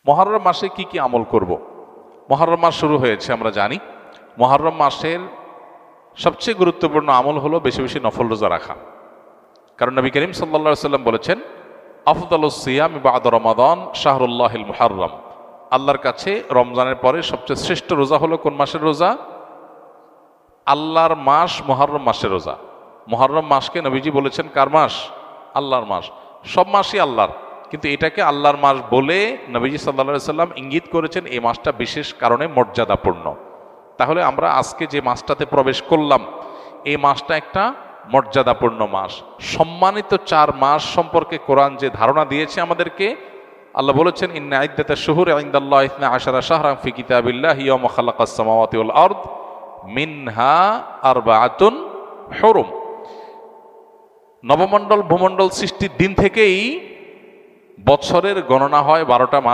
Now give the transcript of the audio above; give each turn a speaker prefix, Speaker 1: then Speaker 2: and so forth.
Speaker 1: মুহররম মাসে কি কি আমল করব। মুহররম মাস শুরু হয়েছে, আমরা জানি। মুহররম মাসের সবচেয়ে গুরুত্বপূর্ণ আমল হলো বেশি বেশি নফল রোজা রাখা। কারণ নবী করিম সাল্লাল্লাহু আলাইহি ওয়াসাল্লাম বলেছেন, আফদালুস সিয়াম বা'দা রমাদান শাহরুল্লাহিল মুহাররম। আল্লাহর কাছে রমজানের পরে সবচেয়ে শ্রেষ্ঠ রোজা হলো কোন মাসের রোজা? আল্লাহর মাস মুহররম মাসের রোজা। মুহররম মাসকে নবীজি বলেছেন কার মাস? আল্লাহর মাস। সব মাসই আল্লাহর, কিন্তু এটাকে আল্লাহর মাস বলে নবীজি সাল্লাল্লাহু আলাইহি ওয়াসাল্লাম ইঙ্গিত করেছেন এই মাসটা বিশেষ কারণে মর্যাদাপূর্ণ। তাহলে আমরা আজকে যে মাসটাতে প্রবেশ করলাম, এই মাসটা একটা মর্যাদাপূর্ণ মাস। সম্মানিত 4 মাস সম্পর্কে কোরআন যে ধারণা দিয়েছে আমাদেরকে, আল্লাহ বলেছেন, ইন্না ইদ্দাতাশ শুহুরি ইনদাল্লাহি 12 শাহরান ফি কিতাবিল্লাহি ইয়াওমা খালাকাস সামাওয়াতি ওয়াল আরদ মিনহা আরবাআতুন হুরুম। নবমণ্ডল ভূমণ্ডল সৃষ্টির দিন থেকেই বছরের গণনা হয় 12টা মাস।